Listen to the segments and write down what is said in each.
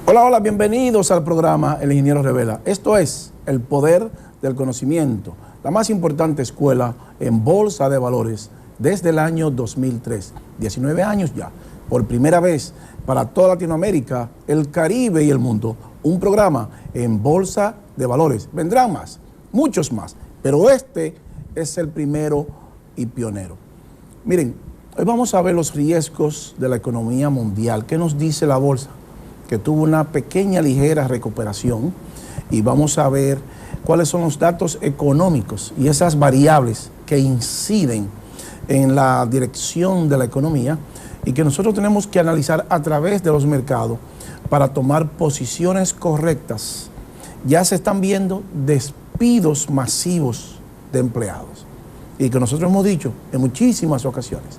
Hola, hola, bienvenidos al programa El Ingeniero Revela. Esto es el poder del conocimiento, la más importante escuela en bolsa de valores desde el año 2003. 19 años ya, por primera vez para toda Latinoamérica, el Caribe y el mundo, un programa en bolsa de valores. Vendrán más, muchos más, pero este es el primero y pionero. Miren, hoy vamos a ver los riesgos de la economía mundial. ¿Qué nos dice la bolsa? Que tuvo una pequeña, ligera recuperación, y vamos a ver cuáles son los datos económicos y esas variables que inciden en la dirección de la economía y que nosotros tenemos que analizar a través de los mercados para tomar posiciones correctas. Ya se están viendo despidos masivos de empleados y que nosotros hemos dicho en muchísimas ocasiones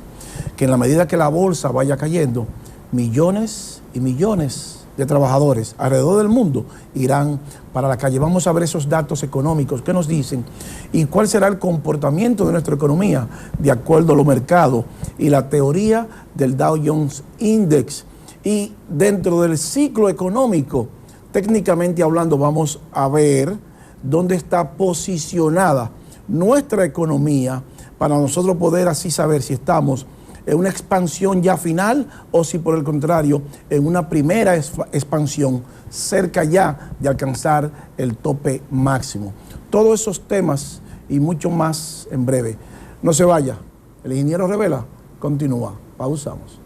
que en la medida que la bolsa vaya cayendo, millones y millones de trabajadores alrededor del mundo irán para la calle. Vamos a ver esos datos económicos que nos dicen y cuál será el comportamiento de nuestra economía de acuerdo a los mercados y la teoría del Dow Jones Index. Y dentro del ciclo económico, técnicamente hablando, vamos a ver dónde está posicionada nuestra economía para nosotros poder así saber si estamos en una expansión ya final o si por el contrario en una primera expansión cerca ya de alcanzar el tope máximo. Todos esos temas y mucho más en breve. No se vaya, el Ingeniero Revela continúa. Pausamos.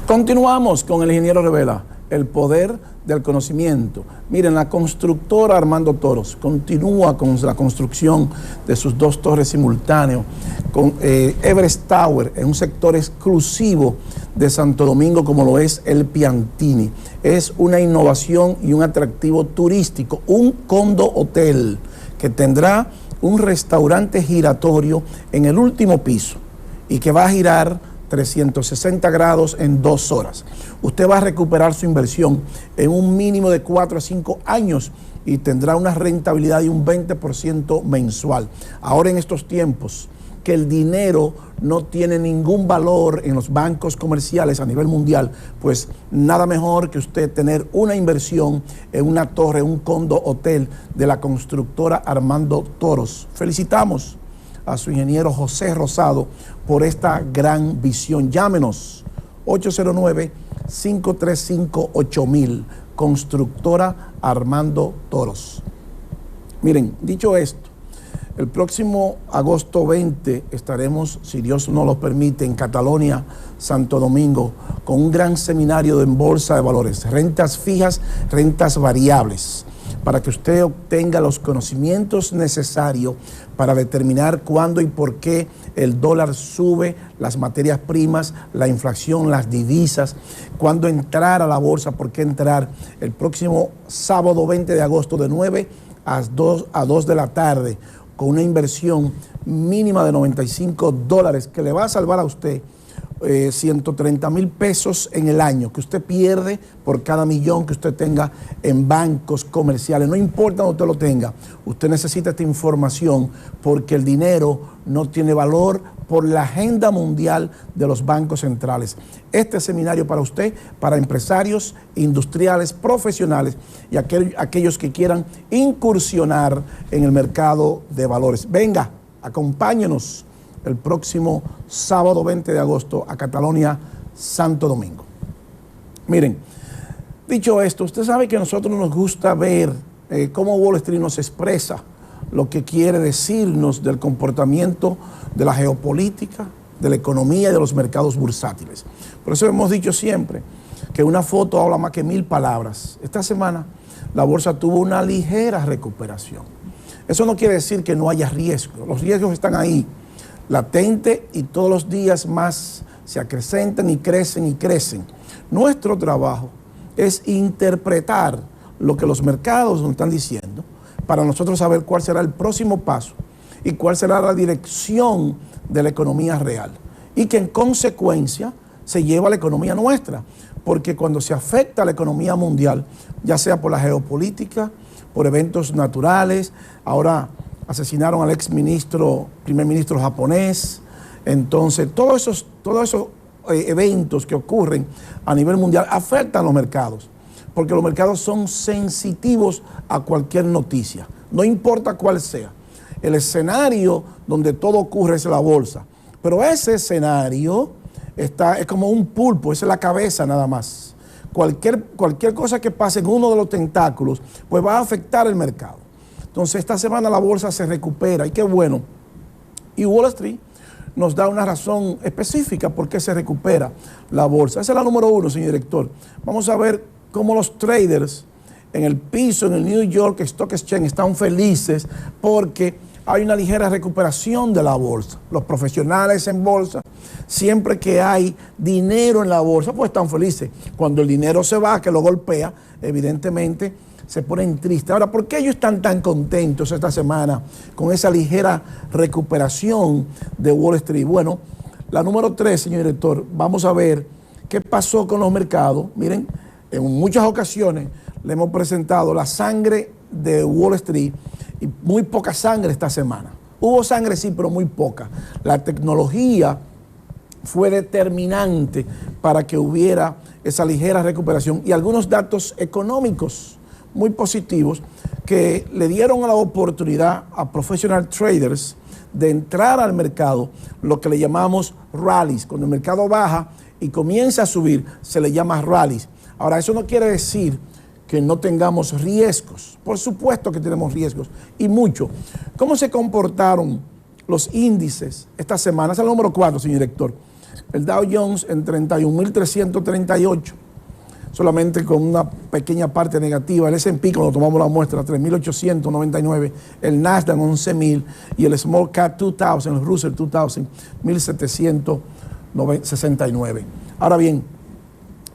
Continuamos con el Ingeniero Revela, el poder del conocimiento. Miren, la constructora Armando Toros continúa con la construcción de sus 2 torres simultáneas con Everest Tower, en un sector exclusivo de Santo Domingo como lo es el Piantini. Es una innovación y un atractivo turístico, un condo hotel que tendrá un restaurante giratorio en el último piso y que va a girar 360 grados en 2 horas. Usted va a recuperar su inversión en un mínimo de 4 a 5 años y tendrá una rentabilidad de un 20% mensual. Ahora en estos tiempos que el dinero no tiene ningún valor en los bancos comerciales a nivel mundial, pues nada mejor que usted tener una inversión en una torre, un condo hotel de la constructora Armando Toros. Felicitamos a su ingeniero José Rosado por esta gran visión. Llámenos 809-535-8000, constructora Armando Toros. Miren, dicho esto, el próximo agosto 20 estaremos, si Dios nos lo permite, en Catalonia, Santo Domingo, con un gran seminario en bolsa de valores, rentas fijas, rentas variables, para que usted obtenga los conocimientos necesarios para determinar cuándo y por qué el dólar sube, las materias primas, la inflación, las divisas, cuándo entrar a la bolsa, por qué entrar. El próximo sábado 20 de agosto de 9 a 2 de la tarde, con una inversión mínima de $95 que le va a salvar a usted 130,000 pesos en el año que usted pierde por cada millón que usted tenga en bancos comerciales. No importa donde usted lo tenga, usted necesita esta información porque el dinero no tiene valor por la agenda mundial de los bancos centrales. Este seminario para usted, para empresarios, industriales, profesionales y aquellos que quieran incursionar en el mercado de valores. Venga, acompáñenos el próximo sábado 20 de agosto a Catalonia, Santo Domingo. Miren, dicho esto, usted sabe que a nosotros nos gusta ver cómo Wall Street nos expresa lo que quiere decirnos del comportamiento de la geopolítica, de la economía y de los mercados bursátiles. Por eso hemos dicho siempre que una foto habla más que 1000 palabras. Esta semana la bolsa tuvo una ligera recuperación. Eso no quiere decir que no haya riesgo. Los riesgos están ahí, latente, y todos los días más se acrecentan y crecen y crecen. Nuestro trabajo es interpretar lo que los mercados nos están diciendo para nosotros saber cuál será el próximo paso y cuál será la dirección de la economía real. Y que en consecuencia se lleva a la economía nuestra. Porque cuando se afecta a la economía mundial, ya sea por la geopolítica, por eventos naturales, ahora asesinaron al primer ministro japonés, entonces todos esos eventos que ocurren a nivel mundial afectan a los mercados, porque los mercados son sensitivos a cualquier noticia, no importa cuál sea. El escenario donde todo ocurre es la bolsa, pero ese escenario es como un pulpo, esa es la cabeza nada más. Cualquier cosa que pase en uno de los tentáculos, pues va a afectar el mercado. Entonces esta semana la bolsa se recupera y qué bueno. Y Wall Street nos da una razón específica por qué se recupera la bolsa. Esa es la número 1, señor director. Vamos a ver cómo los traders en el piso, en el New York Stock Exchange, están felices porque hay una ligera recuperación de la bolsa. Los profesionales en bolsa, siempre que hay dinero en la bolsa, pues están felices. Cuando el dinero se va, que lo golpea, evidentemente se ponen tristes. Ahora, ¿por qué ellos están tan contentos esta semana con esa ligera recuperación de Wall Street? Bueno, la número 3, señor director, vamos a ver qué pasó con los mercados. Miren, en muchas ocasiones le hemos presentado la sangre de Wall Street y muy poca sangre esta semana. Hubo sangre, sí, pero muy poca. La tecnología fue determinante para que hubiera esa ligera recuperación y algunos datos económicos muy positivos que le dieron la oportunidad a professional traders de entrar al mercado, lo que le llamamos rallies. Cuando el mercado baja y comienza a subir, se le llama rallies. Ahora, eso no quiere decir que no tengamos riesgos. Por supuesto que tenemos riesgos y mucho. ¿Cómo se comportaron los índices esta semana? Es el número 4, señor director. El Dow Jones en 31.338, solamente con una pequeña parte negativa. El S&P, cuando tomamos la muestra, 3.899. El Nasdaq, 11.000. Y el Small Cap 2000, el Russell 2000, 1.769. Ahora bien,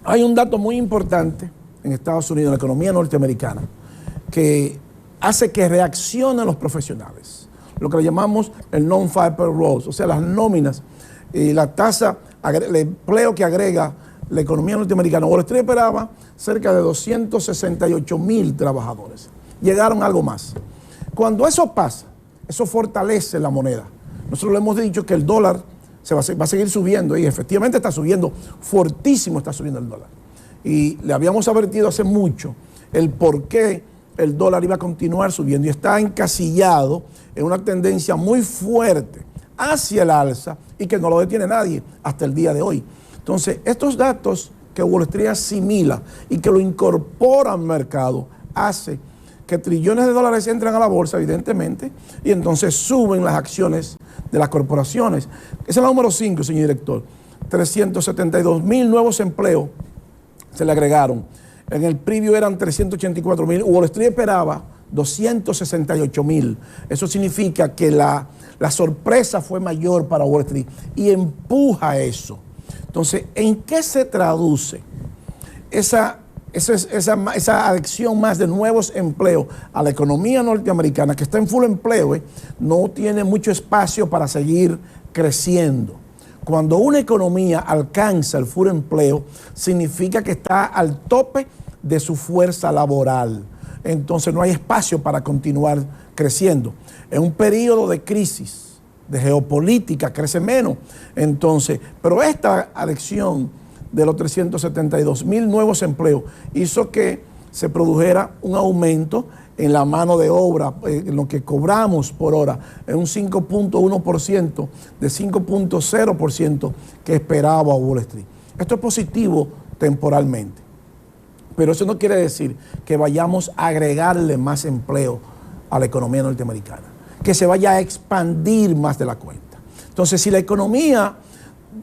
hay un dato muy importante en Estados Unidos, en la economía norteamericana, que hace que reaccionen los profesionales. Lo que le llamamos el non-farm payrolls, o sea, las nóminas y la tasa, el empleo que agrega la economía norteamericana. Wall Street esperaba cerca de 268,000 trabajadores. Llegaron algo más. Cuando eso pasa, eso fortalece la moneda. Nosotros le hemos dicho que el dólar va a seguir subiendo y efectivamente está subiendo, fortísimo está subiendo el dólar. Y le habíamos advertido hace mucho el por qué el dólar iba a continuar subiendo y está encasillado en una tendencia muy fuerte hacia el alza y que no lo detiene nadie hasta el día de hoy. Entonces, estos datos que Wall Street asimila y que lo incorpora al mercado hace que trillones de dólares entran a la bolsa, evidentemente, y entonces suben las acciones de las corporaciones. Ese es el número 5, señor director. 372,000 nuevos empleos se le agregaron. En el previo eran 384,000. Wall Street esperaba 268,000. Eso significa que la sorpresa fue mayor para Wall Street y empuja eso. Entonces, ¿en qué se traduce esa adicción más de nuevos empleos a la economía norteamericana, que está en full empleo, no tiene mucho espacio para seguir creciendo? Cuando una economía alcanza el full empleo, significa que está al tope de su fuerza laboral. Entonces no hay espacio para continuar creciendo. En un periodo de crisis, de geopolítica, crece menos. Entonces, pero esta adicción de los 372,000 nuevos empleos hizo que se produjera un aumento en la mano de obra, en lo que cobramos por hora, en un 5.1% de 5.0% que esperaba Wall Street. Esto es positivo temporalmente, pero eso no quiere decir que vayamos a agregarle más empleo a la economía norteamericana, que se vaya a expandir más de la cuenta. Entonces, si la economía,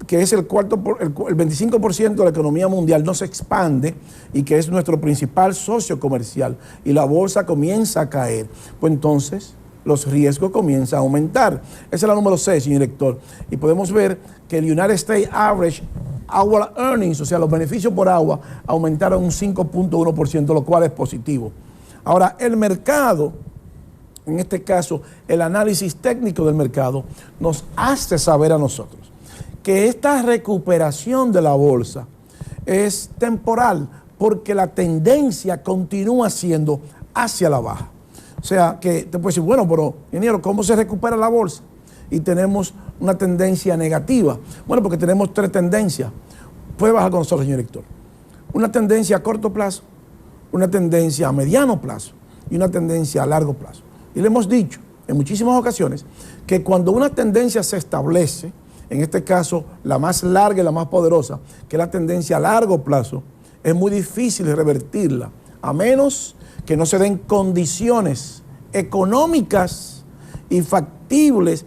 que es el 25% de la economía mundial, no se expande y que es nuestro principal socio comercial y la bolsa comienza a caer, pues entonces los riesgos comienzan a aumentar. Esa es la número 6, señor director. Y podemos ver que el United States Average Hour Earnings, o sea, los beneficios por agua, aumentaron un 5.1%, lo cual es positivo. Ahora, el mercado, en este caso, el análisis técnico del mercado, nos hace saber a nosotros que esta recuperación de la bolsa es temporal, porque la tendencia continúa siendo hacia la baja. O sea, que te puedes decir, bueno, pero, ingeniero, ¿cómo se recupera la bolsa? Y tenemos una tendencia negativa. Bueno, porque tenemos 3 tendencias. Puede bajar con nosotros, señor director. Una tendencia a corto plazo, una tendencia a mediano plazo y una tendencia a largo plazo. Y le hemos dicho en muchísimas ocasiones que cuando una tendencia se establece, en este caso la más larga y la más poderosa, que es la tendencia a largo plazo, es muy difícil revertirla, a menos que no se den condiciones económicas y factibles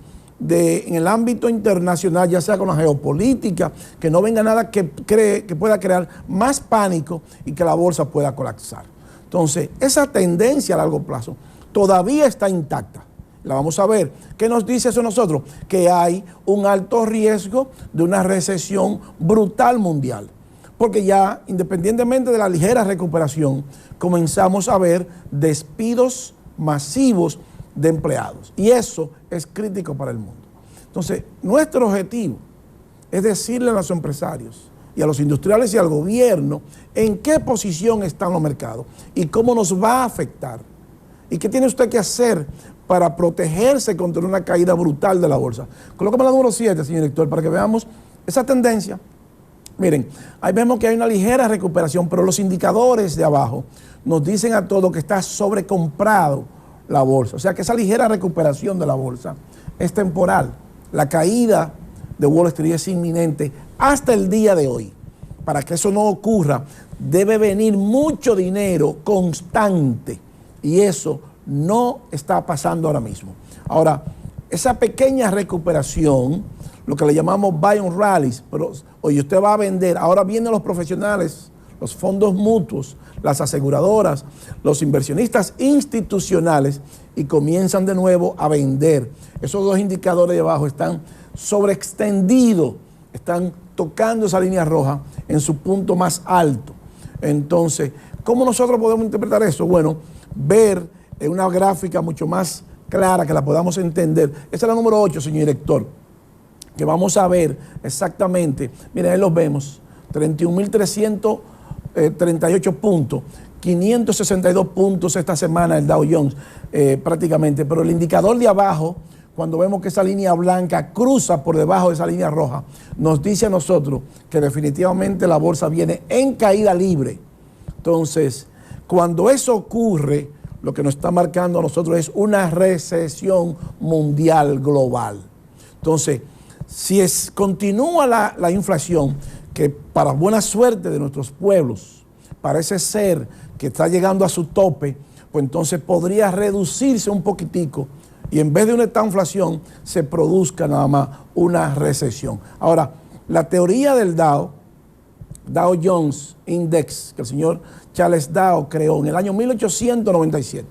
en el ámbito internacional, ya sea con la geopolítica, que no venga nada que pueda crear más pánico y que la bolsa pueda colapsar. Entonces, esa tendencia a largo plazo todavía está intacta. La vamos a ver. ¿Qué nos dice eso a nosotros? Que hay un alto riesgo de una recesión brutal mundial. Porque ya, independientemente de la ligera recuperación, comenzamos a ver despidos masivos de empleados. Y eso es crítico para el mundo. Entonces, nuestro objetivo es decirle a los empresarios y a los industriales y al gobierno en qué posición están los mercados y cómo nos va a afectar. ¿Y qué tiene usted que hacer para protegerse contra una caída brutal de la bolsa? Colócame la número 7, señor director, para que veamos esa tendencia. Miren, ahí vemos que hay una ligera recuperación, pero los indicadores de abajo nos dicen a todos que está sobrecomprado la bolsa. O sea que esa ligera recuperación de la bolsa es temporal. La caída de Wall Street es inminente hasta el día de hoy. Para que eso no ocurra, debe venir mucho dinero constante. Y eso no está pasando ahora mismo. Ahora, esa pequeña recuperación, lo que le llamamos buy and rallies, pero oye, usted va a vender, ahora vienen los profesionales, los fondos mutuos, las aseguradoras, los inversionistas institucionales y comienzan de nuevo a vender. Esos 2 indicadores de abajo están sobreextendidos, están tocando esa línea roja en su punto más alto. Entonces, ¿cómo nosotros podemos interpretar eso? Bueno, ver en una gráfica mucho más clara que la podamos entender. Esa es la número 8, señor director, que vamos a ver exactamente. Miren, ahí los vemos, 31.338 puntos, 562 puntos esta semana el Dow Jones prácticamente, pero el indicador de abajo, cuando vemos que esa línea blanca cruza por debajo de esa línea roja, nos dice a nosotros que definitivamente la bolsa viene en caída libre. Entonces, cuando eso ocurre, lo que nos está marcando a nosotros es una recesión mundial global. Entonces, si continúa la inflación, que para buena suerte de nuestros pueblos parece ser que está llegando a su tope, pues entonces podría reducirse un poquitico y en vez de una inflación se produzca nada más una recesión. Ahora, la teoría del Dow Jones Index, que el señor Charles Dow creó en el año 1897,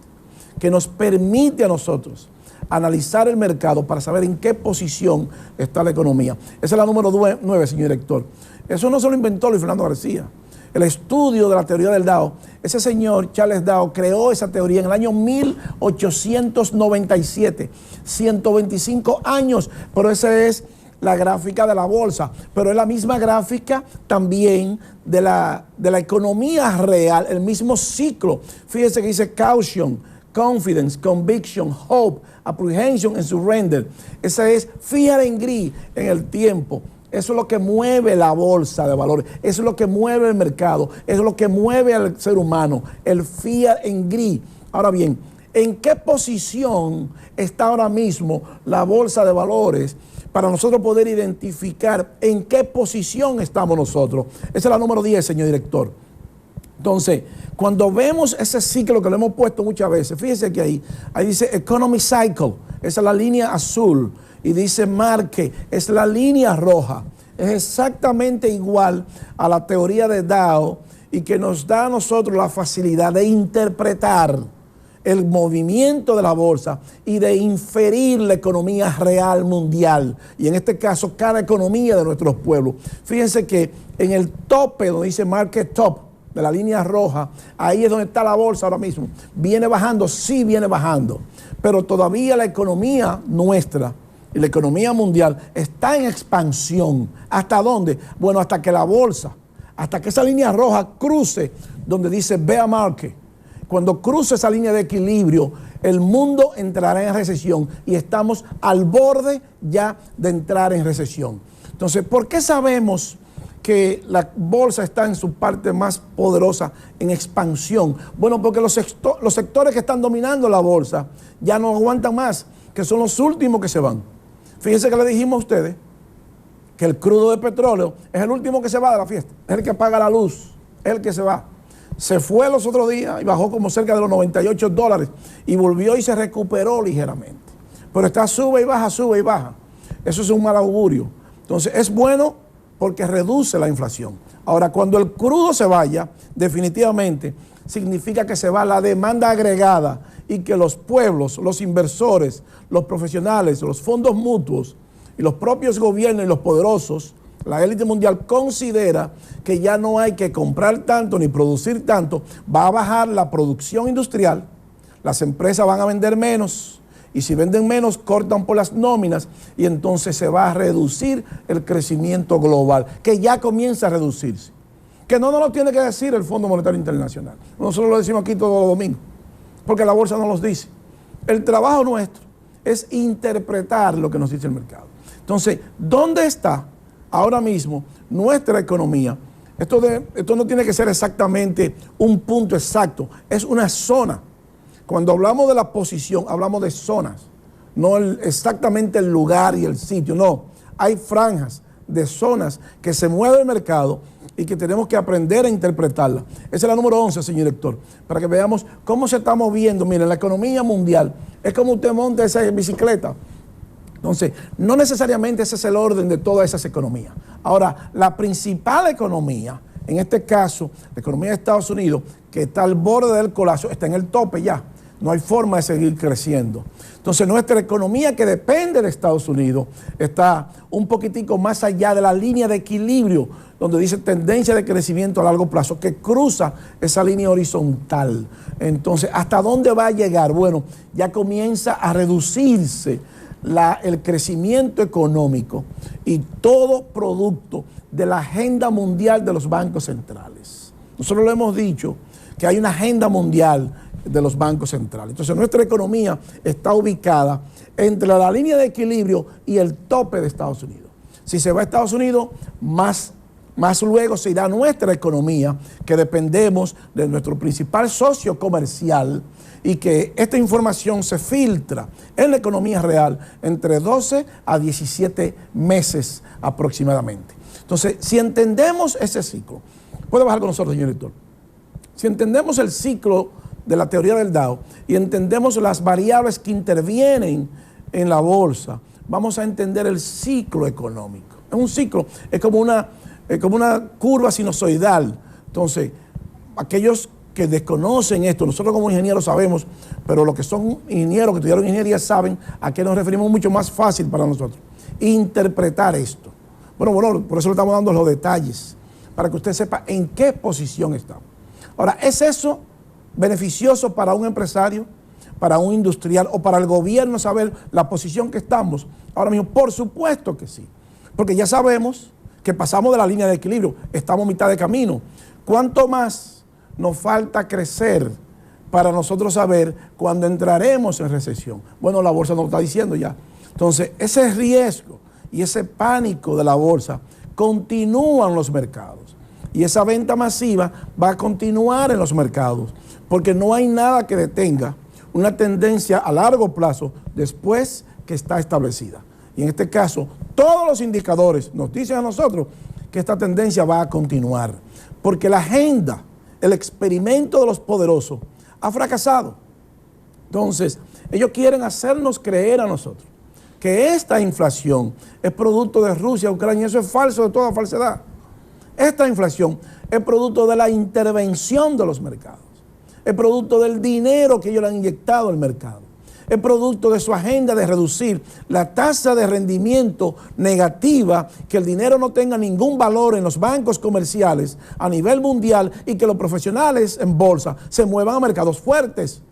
que nos permite a nosotros analizar el mercado para saber en qué posición está la economía. Esa es la número 9, señor director. Eso no se lo inventó Luis Fernando García. El estudio de la teoría del Dow, ese señor Charles Dow creó esa teoría en el año 1897, 125 años, pero esa es la gráfica de la bolsa, pero es la misma gráfica también de la economía real, el mismo ciclo. Fíjese que dice caution, confidence, conviction, hope, apprehension and surrender. Esa es fear and greed en el tiempo. Eso es lo que mueve la bolsa de valores, eso es lo que mueve el mercado, eso es lo que mueve al ser humano, el fear and greed. Ahora bien, ¿en qué posición está ahora mismo la bolsa de valores para nosotros poder identificar en qué posición estamos nosotros? Esa es la número 10, señor director. Entonces, cuando vemos ese ciclo que lo hemos puesto muchas veces, fíjese que ahí dice Economic Cycle, esa es la línea azul, y dice Market, es la línea roja. Es exactamente igual a la teoría de Dow y que nos da a nosotros la facilidad de interpretar el movimiento de la bolsa y de inferir la economía real mundial, y en este caso cada economía de nuestros pueblos. Fíjense que en el tope donde dice Market Top de la línea roja, ahí es donde está la bolsa ahora mismo. ¿Viene bajando? Sí, viene bajando, pero todavía la economía nuestra y la economía mundial está en expansión. ¿Hasta dónde? Bueno, hasta que la bolsa, hasta que esa línea roja cruce donde dice Bear Market. Cuando cruce esa línea de equilibrio, el mundo entrará en recesión y estamos al borde ya de entrar en recesión. Entonces, ¿por qué sabemos que la bolsa está en su parte más poderosa en expansión? Bueno, porque los sectores que están dominando la bolsa ya no aguantan más, que son los últimos que se van. Fíjense que le dijimos a ustedes que el crudo de petróleo es el último que se va de la fiesta, es el que apaga la luz, es el que se va. Se fue los otros días y bajó como cerca de los $98 y volvió y se recuperó ligeramente. Pero está sube y baja, sube y baja. Eso es un mal augurio. Entonces es bueno porque reduce la inflación. Ahora, cuando el crudo se vaya, definitivamente significa que se va la demanda agregada y que los pueblos, los inversores, los profesionales, los fondos mutuos y los propios gobiernos y los poderosos, la élite mundial considera que ya no hay que comprar tanto ni producir tanto, va a bajar la producción industrial, las empresas van a vender menos y si venden menos cortan por las nóminas y entonces se va a reducir el crecimiento global, que ya comienza a reducirse. Que no nos lo tiene que decir el Fondo Monetario Internacional, nosotros lo decimos aquí todos los domingos, porque la bolsa no los dice. El trabajo nuestro es interpretar lo que nos dice el mercado. Entonces, ¿dónde está ahora mismo nuestra economía? Esto no tiene que ser exactamente un punto exacto, es una zona. Cuando hablamos de la posición, hablamos de zonas, no exactamente el lugar y el sitio, no. Hay franjas de zonas que se mueve el mercado y que tenemos que aprender a interpretarla. Esa es la número 11, señor director, para que veamos cómo se está moviendo. Miren, la economía mundial es como usted monta esa bicicleta. Entonces, no necesariamente ese es el orden de todas esas economías. Ahora, la principal economía, en este caso, la economía de Estados Unidos, que está al borde del colapso, está en el tope ya. No hay forma de seguir creciendo. Entonces, nuestra economía, que depende de Estados Unidos, está un poquitico más allá de la línea de equilibrio, donde dice tendencia de crecimiento a largo plazo, que cruza esa línea horizontal. Entonces, ¿hasta dónde va a llegar? Bueno, ya comienza a reducirse el crecimiento económico y todo producto de la agenda mundial de los bancos centrales. Nosotros lo hemos dicho, que hay una agenda mundial de los bancos centrales. Entonces nuestra economía está ubicada entre la línea de equilibrio y el tope de Estados Unidos. Si se va a Estados Unidos, más luego se irá nuestra economía, que dependemos de nuestro principal socio comercial, y que esta información se filtra en la economía real entre 12 a 17 meses aproximadamente. Entonces, si entendemos ese ciclo, puede bajar con nosotros, señor director. Si entendemos el ciclo de la teoría del Dow y entendemos las variables que intervienen en la bolsa, vamos a entender el ciclo económico. Es un ciclo, es como una curva sinusoidal. Entonces, aquellos que desconocen esto, nosotros como ingenieros sabemos, pero los que son ingenieros, que estudiaron ingeniería, saben a qué nos referimos mucho más fácil para nosotros. Interpretar esto. Bueno, por eso le estamos dando los detalles, para que usted sepa en qué posición estamos. Ahora, ¿es eso beneficioso para un empresario, para un industrial o para el gobierno saber la posición que estamos ahora mismo? Por supuesto que sí, porque ya sabemos que pasamos de la línea de equilibrio, estamos a mitad de camino. ¿Cuánto más nos falta crecer para nosotros saber cuándo entraremos en recesión? Bueno, la bolsa nos lo está diciendo ya. Entonces, ese riesgo y ese pánico de la bolsa continúan en los mercados. Y esa venta masiva va a continuar en los mercados, porque no hay nada que detenga una tendencia a largo plazo después que está establecida. Y en este caso, todos los indicadores nos dicen a nosotros que esta tendencia va a continuar, porque la agenda, el experimento de los poderosos ha fracasado. Entonces, ellos quieren hacernos creer a nosotros que esta inflación es producto de Rusia, Ucrania, y eso es falso de toda falsedad. Esta inflación es producto de la intervención de los mercados. es producto del dinero que ellos le han inyectado al mercado. Es producto de su agenda de reducir la tasa de rendimiento negativa, que el dinero no tenga ningún valor en los bancos comerciales a nivel mundial y que los profesionales en bolsa se muevan a mercados fuertes.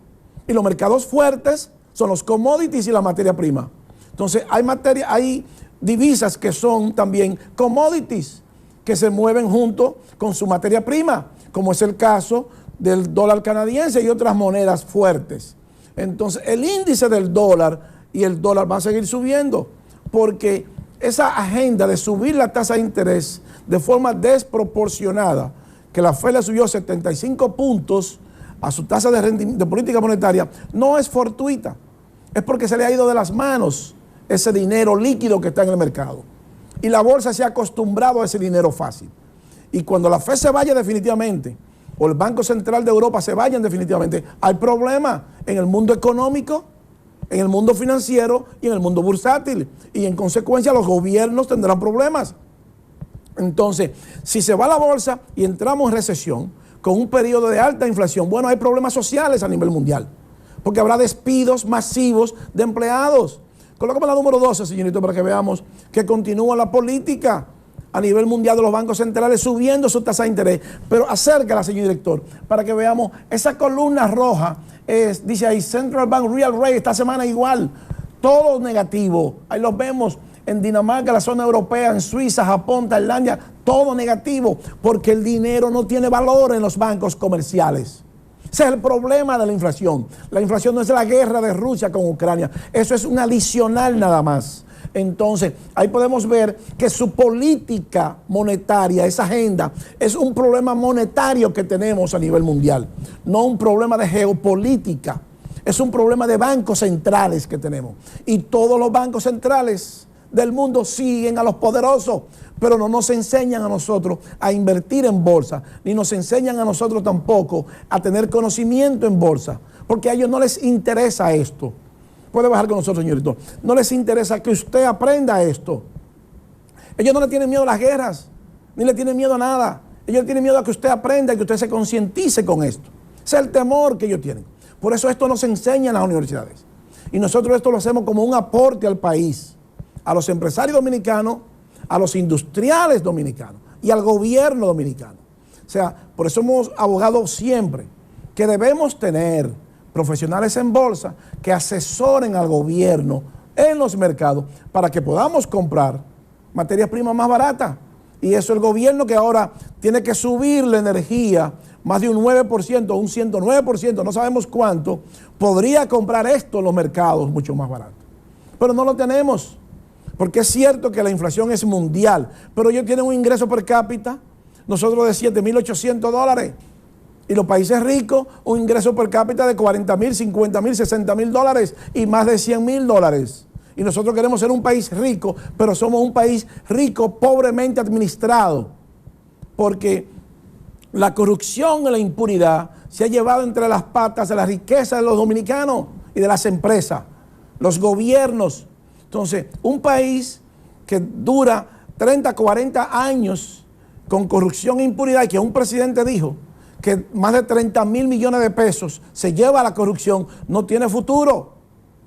Y los mercados fuertes son los commodities y la materia prima. Entonces hay divisas que son también commodities, que se mueven junto con su materia prima, como es el caso del dólar canadiense y otras monedas fuertes. Entonces, el índice del dólar y el dólar va a seguir subiendo, porque esa agenda de subir la tasa de interés de forma desproporcionada, que la FED le subió 75 puntos a su tasa de política monetaria, no es fortuita, es porque se le ha ido de las manos ese dinero líquido que está en el mercado. Y la bolsa se ha acostumbrado a ese dinero fácil. Y cuando la FED se vaya definitivamente, o el Banco Central de Europa se vayan definitivamente, hay problemas en el mundo económico, en el mundo financiero y en el mundo bursátil. Y en consecuencia los gobiernos tendrán problemas. Entonces, si se va la bolsa y entramos en recesión, con un periodo de alta inflación, bueno, hay problemas sociales a nivel mundial, porque habrá despidos masivos de empleados. Colócame la número 12, señorito, para que veamos que continúa la política a nivel mundial de los bancos centrales subiendo su tasa de interés. Pero acércala, señor director, para que veamos esa columna roja. Dice ahí Central Bank Real Rate, esta semana igual, todo negativo. Ahí los vemos en Dinamarca, la zona europea, en Suiza, Japón, Tailandia, todo negativo, porque el dinero no tiene valor en los bancos comerciales. Ese es el problema de la inflación. La inflación no es la guerra de Rusia con Ucrania, eso es un adicional nada más. Entonces, ahí podemos ver que su política monetaria, esa agenda, es un problema monetario que tenemos a nivel mundial, no un problema de geopolítica, es un problema de bancos centrales que tenemos. Y todos los bancos centrales del mundo siguen a los poderosos, pero no nos enseñan a nosotros a invertir en bolsa, ni nos enseñan a nosotros tampoco a tener conocimiento en bolsa, porque a ellos no les interesa esto. Puede bajar con nosotros, señorito. No les interesa que usted aprenda esto. Ellos no le tienen miedo a las guerras, ni le tienen miedo a nada. Ellos le tienen miedo a que usted aprenda y que usted se concientice con esto. Ese es el temor que ellos tienen. Por eso esto no se enseña en las universidades. Y nosotros esto lo hacemos como un aporte al país, a los empresarios dominicanos, a los industriales dominicanos y al gobierno dominicano. O sea, por eso hemos abogado siempre que debemos tener profesionales en bolsa que asesoren al gobierno en los mercados para que podamos comprar materias primas más baratas. Y eso el gobierno, que ahora tiene que subir la energía más de un 9%, un 109%, no sabemos cuánto, podría comprar esto en los mercados mucho más barato. Pero no lo tenemos, porque es cierto que la inflación es mundial, pero ellos tienen un ingreso per cápita, nosotros de $7,800, y los países ricos un ingreso per cápita de $40,000, $50,000, $60,000 y más de $100,000. Y nosotros queremos ser un país rico, pero somos un país rico pobremente administrado, porque la corrupción y la impunidad se ha llevado entre las patas de la riqueza de los dominicanos y de las empresas, los gobiernos. Entonces, un país que dura 30, 40 años con corrupción e impunidad, y que un presidente dijo que más de 30,000 millones de pesos se lleva a la corrupción, no tiene futuro.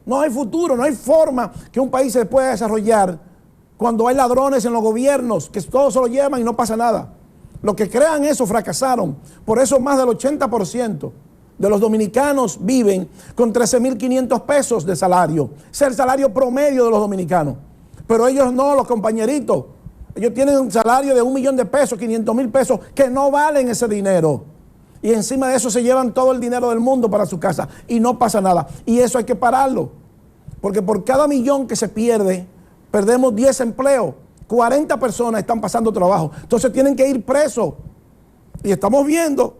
No hay futuro, no hay forma que un país se pueda desarrollar cuando hay ladrones en los gobiernos, que todos se lo llevan y no pasa nada. Los que crean eso fracasaron. Por eso más del 80% de los dominicanos viven con 13,500 pesos de salario. Ese es el salario promedio de los dominicanos. Pero ellos no, los compañeritos. Ellos tienen un salario de 1 millón de pesos, 500,000 pesos, que no valen ese dinero. Y encima de eso se llevan todo el dinero del mundo para su casa y no pasa nada. Y eso hay que pararlo. Porque por cada millón que se pierde, perdemos 10 empleos. 40 personas están pasando trabajo. Entonces tienen que ir presos. Y estamos viendo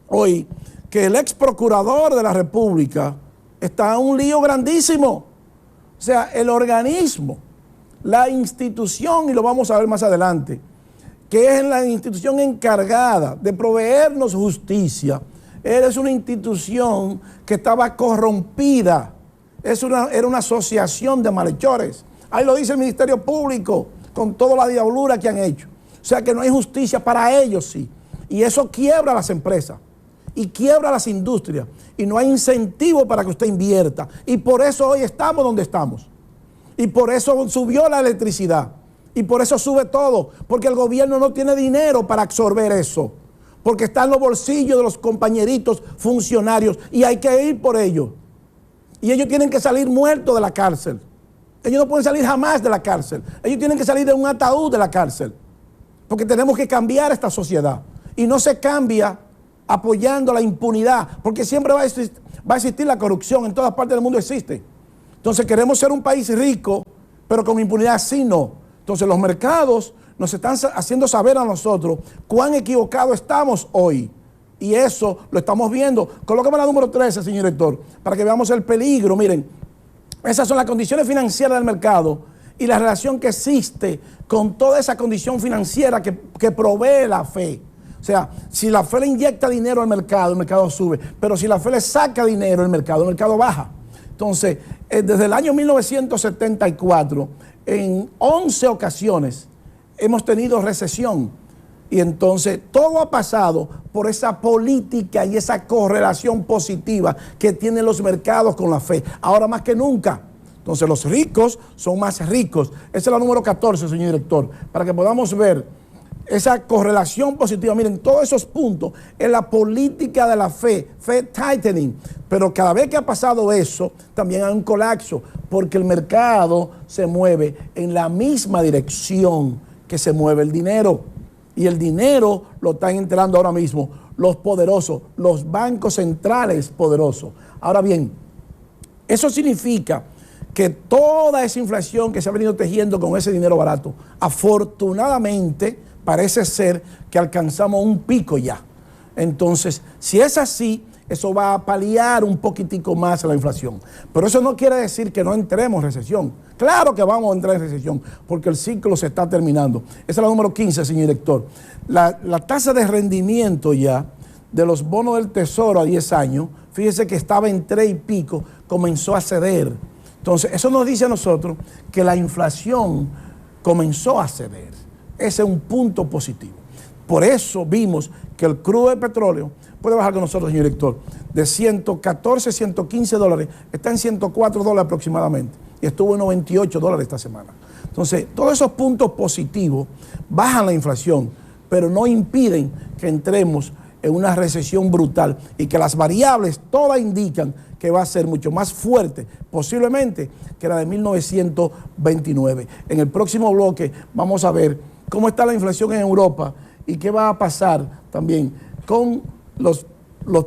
hoy que el ex procurador de la República está en un lío grandísimo. O sea, el organismo, la institución, y lo vamos a ver más adelante, que es la institución encargada de proveernos justicia, es una institución que estaba corrompida, era una asociación de malhechores. Ahí lo dice el Ministerio Público, con toda la diablura que han hecho. O sea que no hay justicia para ellos, sí. Y eso quiebra a las empresas. y quiebra las industrias y no hay incentivo para que usted invierta. Y por eso hoy estamos donde estamos. Y por eso subió la electricidad. Y por eso sube todo. Porque el gobierno no tiene dinero para absorber eso. Porque está en los bolsillos de los compañeritos funcionarios y hay que ir por ellos. Y ellos tienen que salir muertos de la cárcel. Ellos no pueden salir jamás de la cárcel. Ellos tienen que salir de un ataúd de la cárcel. Porque tenemos que cambiar esta sociedad. Y no se cambia apoyando la impunidad. Porque siempre va a existir la corrupción. En todas partes del mundo existe. Entonces queremos ser un país rico, pero con impunidad sí no. Entonces los mercados nos están haciendo saber a nosotros cuán equivocados estamos hoy. Y eso lo estamos viendo. Colócame la número 13, señor director, para que veamos el peligro. Miren, esas son las condiciones financieras del mercado y la relación que existe con toda esa condición financiera que provee la fe. O sea, si la fe le inyecta dinero al mercado, el mercado sube. Pero si la fe le saca dinero al mercado, el mercado baja. Entonces, desde el año 1974, en 11 ocasiones hemos tenido recesión. Y entonces todo ha pasado por esa política y esa correlación positiva que tienen los mercados con la fe. Ahora más que nunca. Entonces los ricos son más ricos. Esa es la número 14, señor director, para que podamos ver esa correlación positiva. Miren, todos esos puntos en la política de la fe, fe tightening. Pero cada vez que ha pasado eso, también hay un colapso, porque el mercado se mueve en la misma dirección que se mueve el dinero. Y el dinero lo están enterando ahora mismo los poderosos, los bancos centrales poderosos. Ahora bien, eso significa que toda esa inflación que se ha venido tejiendo con ese dinero barato, afortunadamente parece ser que alcanzamos un pico ya. Entonces, si es así, eso va a paliar un poquitico más la inflación. Pero eso no quiere decir que no entremos en recesión. Claro que vamos a entrar en recesión, porque el ciclo se está terminando. Esa es la número 15, señor director. La tasa de rendimiento ya de los bonos del Tesoro a 10 años, fíjese que estaba en 3 y pico, comenzó a ceder. Entonces, eso nos dice a nosotros que la inflación comenzó a ceder. Ese es un punto positivo. Por eso vimos que el crudo de petróleo puede bajar con nosotros, señor director, de 114, 115 dólares, está en 104 dólares aproximadamente, y estuvo en 98 dólares esta semana. Entonces, todos esos puntos positivos bajan la inflación, pero no impiden que entremos en una recesión brutal y que las variables todas indican que va a ser mucho más fuerte, posiblemente, que la de 1929. En el próximo bloque vamos a ver cómo está la inflación en Europa y qué va a pasar también con los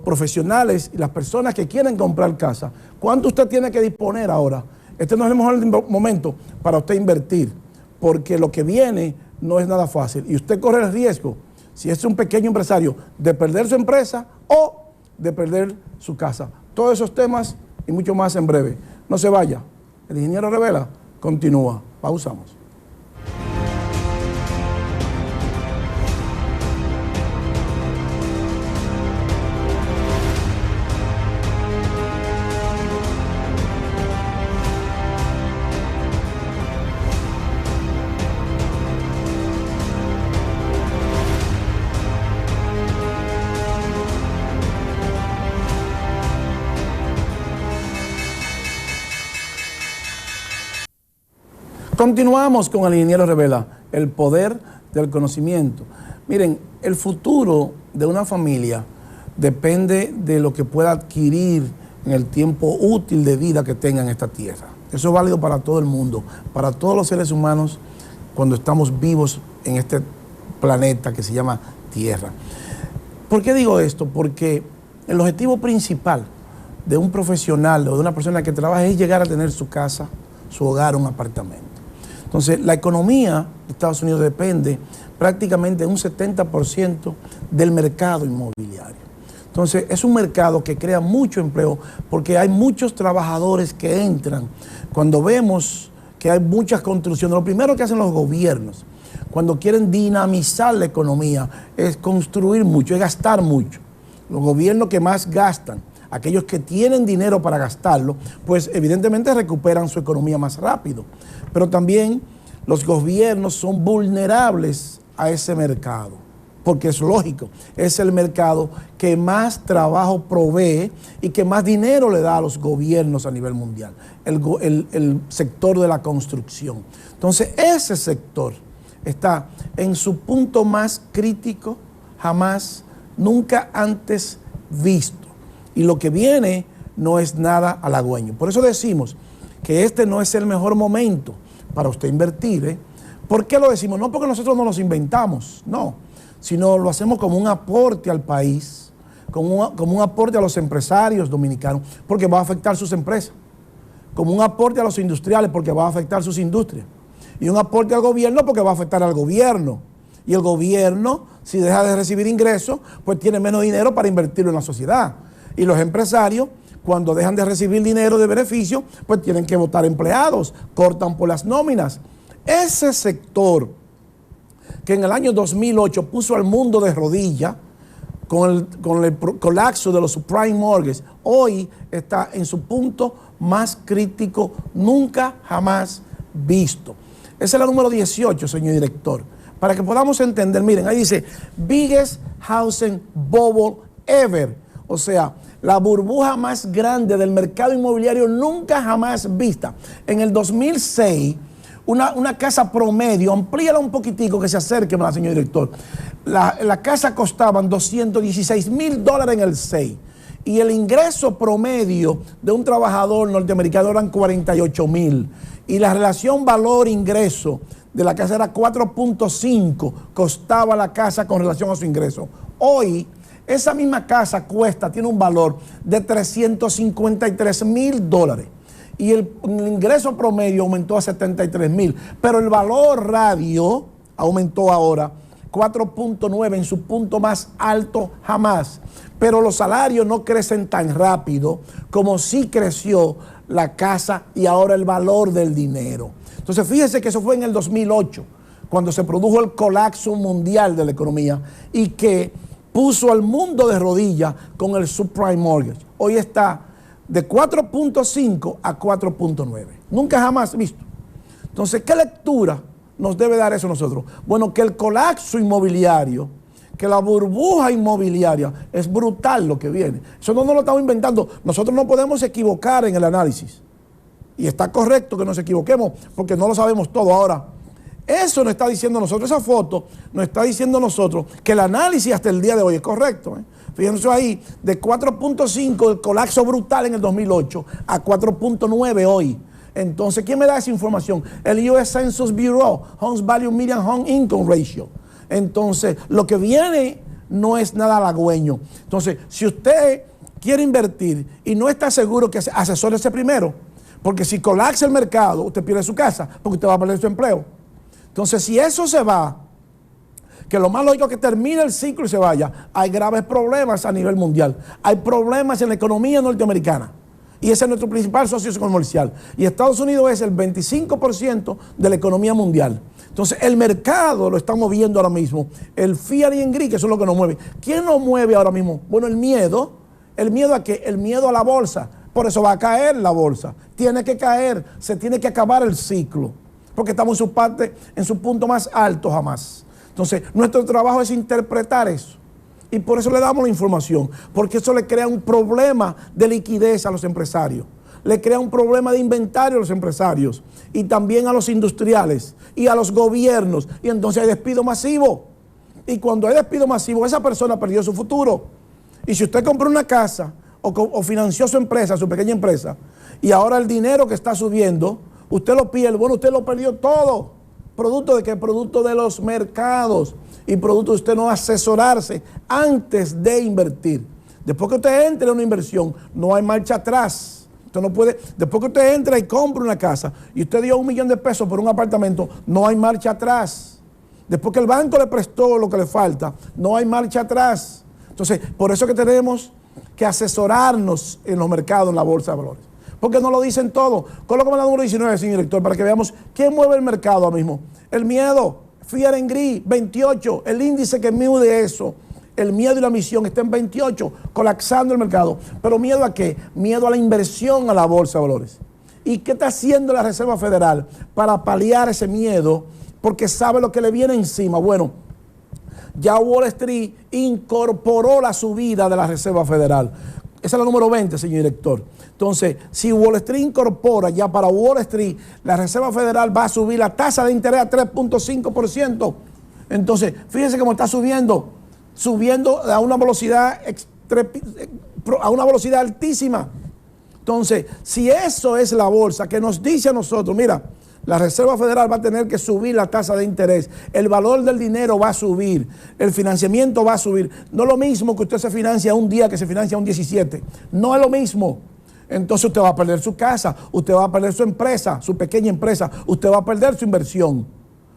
profesionales y las personas que quieren comprar casa. ¿Cuánto usted tiene que disponer ahora? Este no es el mejor momento para usted invertir, porque lo que viene no es nada fácil. Y usted corre el riesgo, si es un pequeño empresario, de perder su empresa o de perder su casa. Todos esos temas y mucho más en breve. No se vaya. El ingeniero Revela continúa. Pausamos. Continuamos con el ingeniero Revela, el poder del conocimiento. Miren, el futuro de una familia depende de lo que pueda adquirir en el tiempo útil de vida que tenga en esta tierra. Eso es válido para todo el mundo, para todos los seres humanos cuando estamos vivos en este planeta que se llama Tierra. ¿Por qué digo esto? Porque el objetivo principal de un profesional o de una persona que trabaja es llegar a tener su casa, su hogar, un apartamento. Entonces, la economía de Estados Unidos depende prácticamente un 70% del mercado inmobiliario. Entonces, es un mercado que crea mucho empleo porque hay muchos trabajadores que entran. Cuando vemos que hay muchas construcciones, lo primero que hacen los gobiernos, cuando quieren dinamizar la economía, es construir mucho, es gastar mucho. Los gobiernos que más gastan, aquellos que tienen dinero para gastarlo, pues evidentemente recuperan su economía más rápido. Pero también los gobiernos son vulnerables a ese mercado. porque es lógico, es el mercado que más trabajo provee y que más dinero le da a los gobiernos a nivel mundial, el sector de la construcción. Entonces, ese sector está en su punto más crítico, jamás, nunca antes visto. Y lo que viene no es nada halagüeño. Por eso decimos que este no es el mejor momento para usted invertir, ¿eh? ¿Por qué lo decimos? No porque nosotros no los inventamos, no, sino lo hacemos como un aporte al país, como un aporte a los empresarios dominicanos, porque va a afectar sus empresas, como un aporte a los industriales, porque va a afectar sus industrias, y un aporte al gobierno, porque va a afectar al gobierno. Y el gobierno, si deja de recibir ingresos, pues tiene menos dinero para invertirlo en la sociedad. Y los empresarios, cuando dejan de recibir dinero de beneficio, pues tienen que votar empleados, cortan por las nóminas. Ese sector que en el año 2008 puso al mundo de rodillas con el colapso de los subprime mortgages, hoy está en su punto más crítico nunca jamás visto. Esa es la número 18, señor director. Para que podamos entender, miren, ahí dice, biggest housing bubble ever. O sea, la burbuja más grande del mercado inmobiliario nunca jamás vista. En el 2006, una casa promedio, amplíala un poquitico que se acerque, señor director. La casa costaba $216,000 en el 6. Y el ingreso promedio de un trabajador norteamericano eran 48,000. Y la relación valor-ingreso de la casa era 4.5, costaba la casa con relación a su ingreso. Hoy, esa misma casa tiene un valor de $353,000. Y el ingreso promedio aumentó a 73,000. Pero el valor radio aumentó ahora 4.9 en su punto más alto jamás. Pero los salarios no crecen tan rápido como sí creció la casa y ahora el valor del dinero. Entonces fíjese que eso fue en el 2008, cuando se produjo el colapso mundial de la economía y que puso al mundo de rodillas con el subprime mortgage. Hoy está de 4.5 a 4.9. Nunca jamás visto. Entonces, ¿qué lectura nos debe dar eso a nosotros? Bueno, que el colapso inmobiliario, que la burbuja inmobiliaria es brutal lo que viene. Eso no nos lo estamos inventando. Nosotros no podemos equivocar en el análisis. Y está correcto que nos equivoquemos porque no lo sabemos todo. Ahora, eso nos está diciendo nosotros, esa foto nos está diciendo nosotros que el análisis hasta el día de hoy es correcto. Fíjense ahí, de 4.5 el colapso brutal en el 2008 a 4.9 hoy. Entonces, ¿quién me da esa información? El US Census Bureau, Homes Value Median Home Income Ratio. Entonces, lo que viene no es nada halagüeño. Entonces, si usted quiere invertir y no está seguro, que asesórese primero, porque si colapsa el mercado, usted pierde su casa, porque usted va a perder su empleo. Entonces, si eso se va, que lo más lógico es que termine el ciclo y se vaya, hay graves problemas a nivel mundial. Hay problemas en la economía norteamericana. Y ese es nuestro principal socio comercial. Y Estados Unidos es el 25% de la economía mundial. Entonces, el mercado lo está moviendo ahora mismo. El fiat y el gris, que eso es lo que nos mueve. ¿Quién nos mueve ahora mismo? Bueno, el miedo. ¿El miedo a qué? El miedo a la bolsa. Por eso va a caer la bolsa. Tiene que caer. Se tiene que acabar el ciclo. Porque estamos en su punto más alto jamás. Entonces, nuestro trabajo es interpretar eso. Y por eso le damos la información. Porque eso le crea un problema de liquidez a los empresarios. Le crea un problema de inventario a los empresarios. Y también a los industriales. Y a los gobiernos. Y entonces hay despido masivo. Y cuando hay despido masivo, esa persona perdió su futuro. Y si usted compró una casa o financió su empresa, su pequeña empresa, y ahora el dinero que está subiendo, usted lo pierde, bueno, usted lo perdió todo. ¿Producto de qué? Producto de los mercados y producto de usted no asesorarse antes de invertir. Después que usted entre en una inversión, no hay marcha atrás. Usted no puede, después que usted entra y compra una casa y usted dio $1 millón por un apartamento, no hay marcha atrás. Después que el banco le prestó lo que le falta, no hay marcha atrás. Entonces, por eso que tenemos que asesorarnos en los mercados, en la bolsa de valores. Porque no lo dicen todo. Colócame la número 19, señor director, para que veamos quién mueve el mercado ahora mismo. El miedo, fiat en gris, 28. El índice que mide eso, el miedo y la misión está en 28, colapsando el mercado. ¿Pero miedo a qué? Miedo a la inversión a la bolsa de valores. ¿Y qué está haciendo la Reserva Federal para paliar ese miedo? Porque sabe lo que le viene encima. Bueno, ya Wall Street incorporó la subida de la Reserva Federal. Esa es la número 20, señor director. Entonces, si Wall Street incorpora ya para Wall Street, la Reserva Federal va a subir la tasa de interés a 3.5%. Entonces, fíjense cómo está subiendo a una velocidad altísima. Entonces, si eso es la bolsa que nos dice a nosotros, mira, la Reserva Federal va a tener que subir la tasa de interés, el valor del dinero va a subir, el financiamiento va a subir. No es lo mismo que usted se financia un día que se financia un 17. No es lo mismo. Entonces usted va a perder su casa, usted va a perder su empresa, su pequeña empresa, usted va a perder su inversión.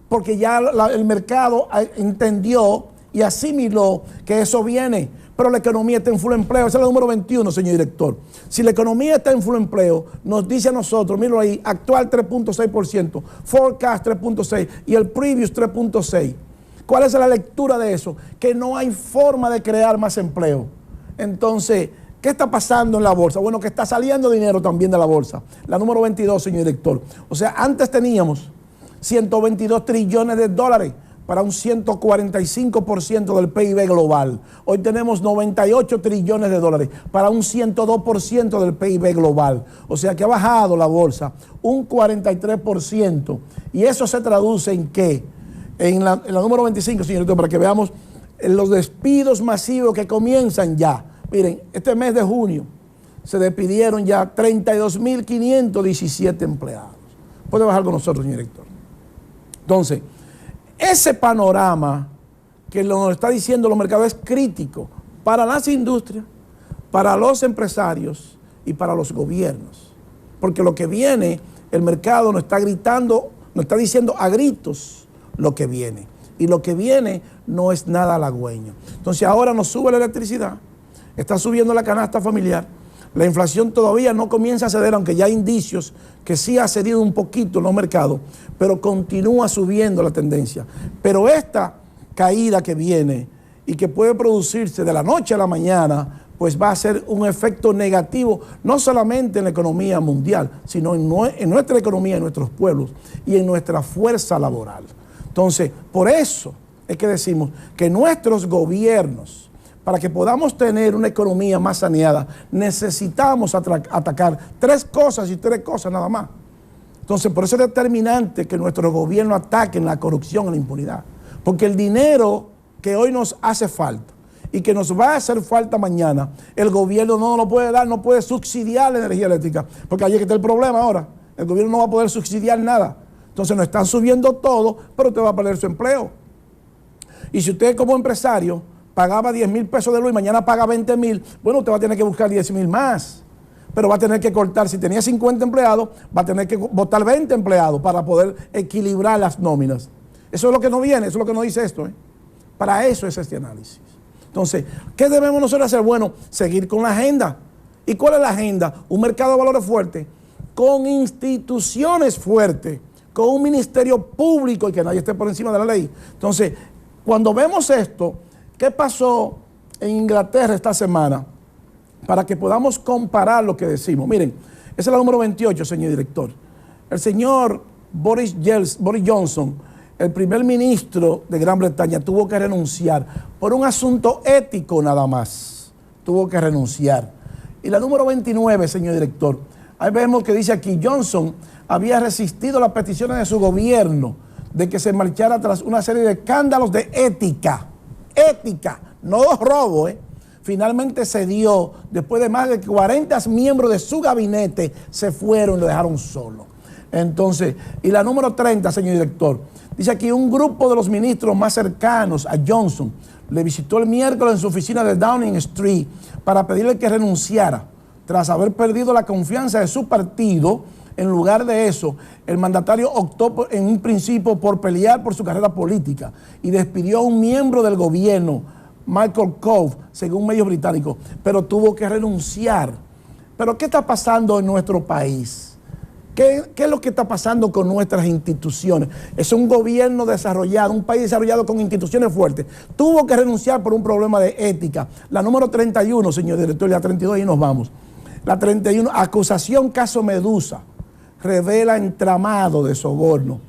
Porque ya el mercado entendió y asimiló que eso viene. Pero la economía está en full empleo. Ese es el número 21, señor director. Si la economía está en full empleo, nos dice a nosotros, míralo ahí, actual 3.6%, forecast 3.6% y el previous 3.6%. ¿Cuál es la lectura de eso? Que no hay forma de crear más empleo. Entonces, ¿qué está pasando en la bolsa? Bueno, que está saliendo dinero también de la bolsa. La número 22, señor director. O sea, antes teníamos 122 trillones de dólares para un 145% del PIB global. Hoy tenemos 98 trillones de dólares para un 102% del PIB global. O sea que ha bajado la bolsa un 43%. ¿Y eso se traduce en qué? En la número 25, señor director, para que veamos los despidos masivos que comienzan ya. Miren, este mes de junio se despidieron ya 32.517 empleados. Puede bajar con nosotros, señor director. Entonces, ese panorama que nos está diciendo los mercados es crítico para las industrias, para los empresarios y para los gobiernos. Porque lo que viene, el mercado nos está gritando, nos está diciendo a gritos lo que viene. Y lo que viene no es nada halagüeño. Entonces ahora nos sube la electricidad, está subiendo la canasta familiar, la inflación todavía no comienza a ceder, aunque ya hay indicios que sí ha cedido un poquito en los mercados, pero continúa subiendo la tendencia. Pero esta caída que viene y que puede producirse de la noche a la mañana, pues va a ser un efecto negativo, no solamente en la economía mundial, sino en nuestra economía, en nuestros pueblos y en nuestra fuerza laboral. Entonces, por eso es que decimos que nuestros gobiernos, para que podamos tener una economía más saneada, necesitamos atacar tres cosas y tres cosas nada más. Entonces, por eso es determinante que nuestro gobierno ataque la corrupción y la impunidad. Porque el dinero que hoy nos hace falta y que nos va a hacer falta mañana, el gobierno no lo puede dar, no puede subsidiar la energía eléctrica. Porque ahí es que está el problema ahora. El gobierno no va a poder subsidiar nada. Entonces, nos están subiendo todo, pero usted va a perder su empleo. Y si usted como empresario pagaba 10,000 pesos de luz y mañana paga 20,000, bueno, usted va a tener que buscar 10,000 más. Pero va a tener que cortar, si tenía 50 empleados, va a tener que botar 20 empleados para poder equilibrar las nóminas. Eso es lo que no viene, eso es lo que nos dice esto. Para eso es este análisis. Entonces, ¿qué debemos nosotros hacer? Bueno, seguir con la agenda. ¿Y cuál es la agenda? Un mercado de valores fuerte, con instituciones fuertes, con un ministerio público y que nadie esté por encima de la ley. Entonces, cuando vemos esto, ¿qué pasó en Inglaterra esta semana? Para que podamos comparar lo que decimos. Miren, esa es la número 28, señor director. El señor Boris Johnson, el primer ministro de Gran Bretaña, tuvo que renunciar por un asunto ético nada más. Tuvo que renunciar. Y la número 29, señor director, ahí vemos que dice aquí, Johnson había resistido las peticiones de su gobierno de que se marchara tras una serie de escándalos de ética. Ética, no robo, Finalmente se dio, después de más de 40 miembros de su gabinete se fueron y lo dejaron solo. Entonces, y la número 30, señor director, dice aquí, un grupo de los ministros más cercanos a Johnson le visitó el miércoles en su oficina de Downing Street para pedirle que renunciara tras haber perdido la confianza de su partido. En lugar de eso, el mandatario optó en un principio por pelear por su carrera política y despidió a un miembro del gobierno, Michael Gove, según medios británicos, pero tuvo que renunciar. ¿Pero qué está pasando en nuestro país? ¿Qué es lo que está pasando con nuestras instituciones? Es un gobierno desarrollado, un país desarrollado con instituciones fuertes. Tuvo que renunciar por un problema de ética. La número 31, señor director, y la 32 y nos vamos. La 31, acusación caso Medusa, revela entramado de soborno.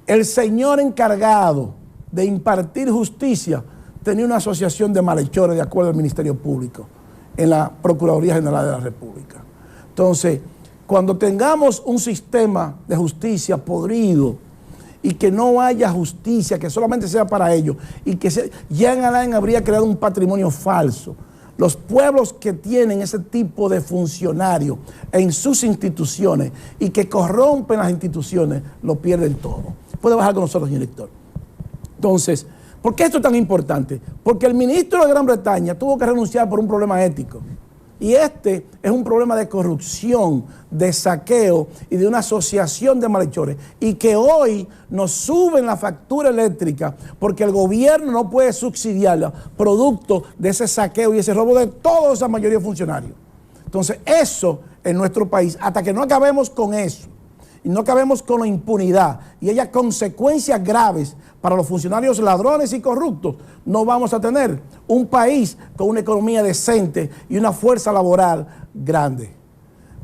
El señor encargado de impartir justicia tenía una asociación de malhechores de acuerdo al Ministerio Público en la Procuraduría General de la República. Entonces, cuando tengamos un sistema de justicia podrido y que no haya justicia, que solamente sea para ellos, y que Jean Alain habría creado un patrimonio falso. Los pueblos que tienen ese tipo de funcionarios en sus instituciones y que corrompen las instituciones, lo pierden todo. Puede bajar con nosotros, señor director. Entonces, ¿por qué esto es tan importante? Porque el ministro de Gran Bretaña tuvo que renunciar por un problema ético. Y este es un problema de corrupción, de saqueo y de una asociación de malhechores. Y que hoy nos suben la factura eléctrica porque el gobierno no puede subsidiarla producto de ese saqueo y ese robo de toda esa mayoría de funcionarios. Entonces eso en nuestro país, hasta que no acabemos con eso y no acabemos con la impunidad y haya consecuencias graves para los funcionarios ladrones y corruptos, no vamos a tener un país con una economía decente y una fuerza laboral grande.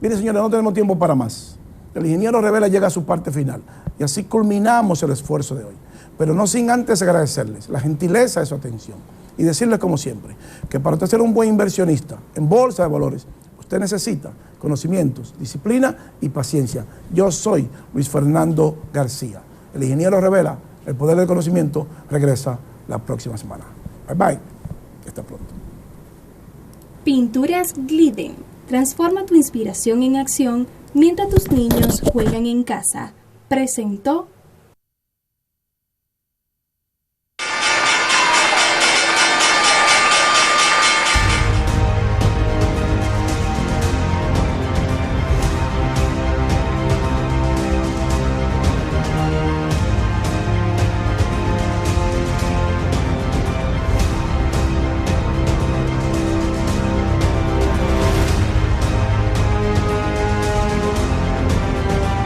Miren, señores, no tenemos tiempo para más. El ingeniero Revela llega a su parte final y así culminamos el esfuerzo de hoy. Pero no sin antes agradecerles la gentileza de su atención y decirles, como siempre, que para usted ser un buen inversionista en bolsa de valores, usted necesita conocimientos, disciplina y paciencia. Yo soy Luis Fernando García. El ingeniero Revela, el poder del conocimiento, regresa la próxima semana. Bye bye. Hasta pronto. Pinturas Glidden. Transforma tu inspiración en acción mientras tus niños juegan en casa. Presentó